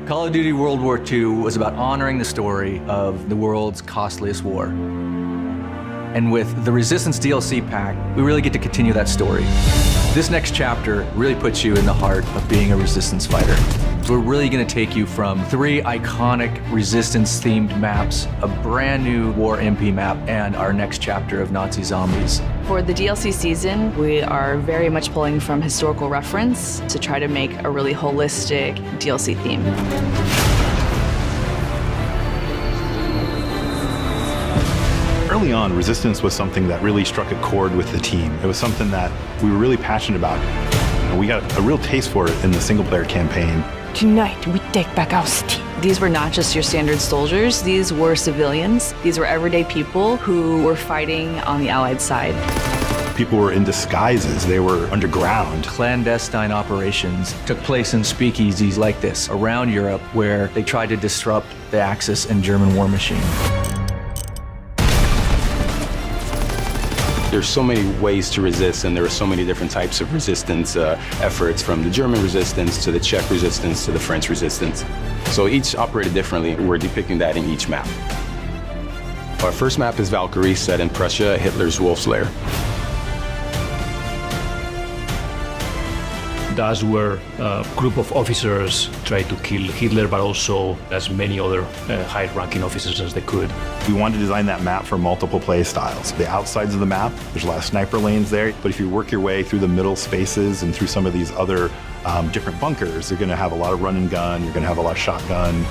Call of Duty World War II was about honoring the story of the world's costliest war. And with the Resistance DLC pack, we really get to continue that story. This next chapter really puts you in the heart of being a Resistance fighter. We're really going to take you from 3 iconic Resistance-themed maps, a brand new War MP map, and our next chapter of Nazi zombies. For the DLC season, we are very much pulling from historical reference to try to make a really holistic DLC theme. Early on, Resistance was something that really struck a chord with the team. It was something that we were really passionate about. And we got a real taste for it in the single-player campaign. Tonight, we take back our city. These were not just your standard soldiers, these were civilians. These were everyday people who were fighting on the Allied side. People were in disguises, they were underground. Clandestine operations took place in speakeasies like this around Europe where they tried to disrupt the Axis and German war machine. There's so many ways to resist, and there are so many different types of resistance efforts, from the German resistance to the Czech resistance to the French resistance. So each operated differently. We're depicting that in each map. Our first map is Valkyrie, set in Prussia, Hitler's Wolf's Lair. That's where a group of officers tried to kill Hitler, but also as many other high-ranking officers as they could. We wanted to design that map for multiple play styles. The outsides of the map, there's a lot of sniper lanes there, but if you work your way through the middle spaces and through some of these other different bunkers, you're gonna have a lot of run and gun, you're gonna have a lot of shotgun.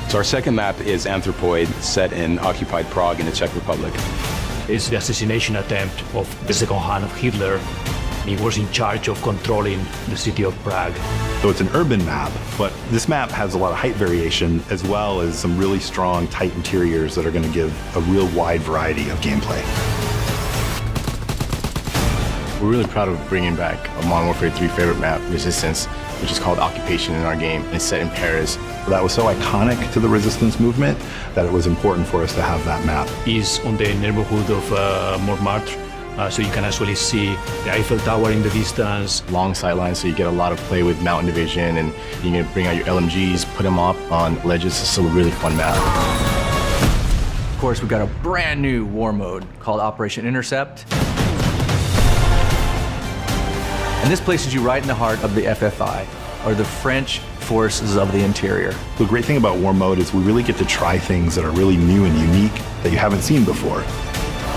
So our second map is Anthropoid, set in occupied Prague in the Czech Republic. It's the assassination attempt of the second hand of Hitler. He was in charge of controlling the city of Prague. So it's an urban map, but this map has a lot of height variation as well as some really strong, tight interiors that are going to give a real wide variety of gameplay. We're really proud of bringing back a Modern Warfare 3 favorite map, Resistance, which is called Occupation in our game. It's set in Paris. That was so iconic to the Resistance movement that it was important for us to have that map. It's on the neighborhood of Montmartre, so you can actually see the Eiffel Tower in the distance. Long sightlines, so you get a lot of play with mountain division, and you can bring out your LMGs, put them up on ledges. It's a really fun map. Of course, we've got a brand new war mode called Operation Intercept. And this places you right in the heart of the FFI, or the French Forces of the Interior. The great thing about War Mode is we really get to try things that are really new and unique that you haven't seen before.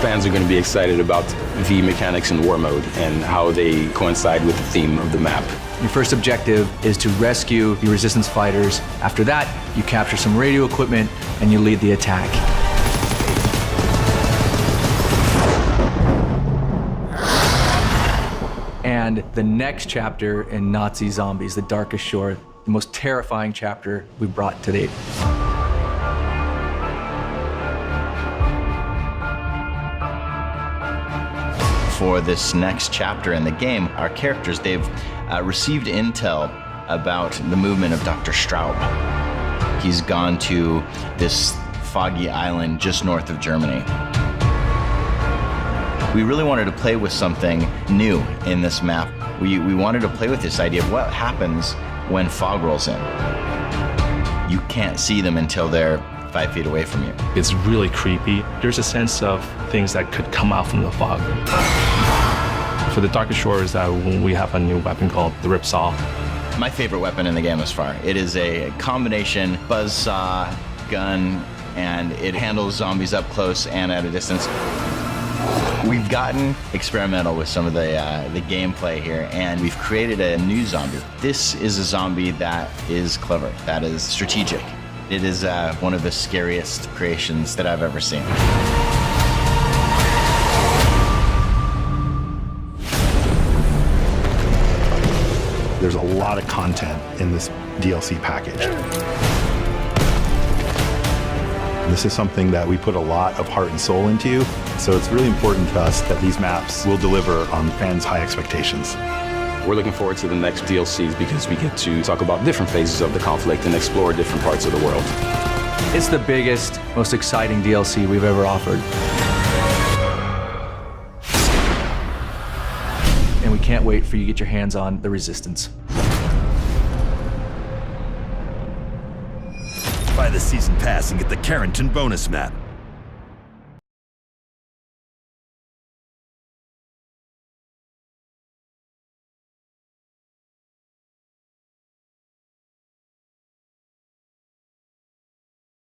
Fans are going to be excited about the mechanics in War Mode and how they coincide with the theme of the map. Your first objective is to rescue the Resistance fighters. After that, you capture some radio equipment and you lead the attack. And the next chapter in Nazi Zombies, The Darkest Shore, the most terrifying chapter we've brought to date. For this next chapter in the game, our characters, they've received intel about the movement of Dr. Straub. He's gone to this foggy island just north of Germany. We really wanted to play with something new in this map. We wanted to play with this idea of what happens when fog rolls in. You can't see them until they're 5 feet away from you. It's really creepy. There's a sense of things that could come out from the fog. For the Darkest Shores, we have a new weapon called the Ripsaw. My favorite weapon in the game thus far. It is a combination buzzsaw, gun, and it handles zombies up close and at a distance. We've gotten experimental with some of the gameplay here, and we've created a new zombie. This is a zombie that is clever, that is strategic. It is one of the scariest creations that I've ever seen. There's a lot of content in this DLC package. This is something that we put a lot of heart and soul into, so it's really important to us that these maps will deliver on fans' high expectations. We're looking forward to the next DLCs because we get to talk about different phases of the conflict and explore different parts of the world. It's the biggest, most exciting DLC we've ever offered. and we can't wait for you to get your hands on the Resistance. Buy the season pass and get the Carrington bonus map.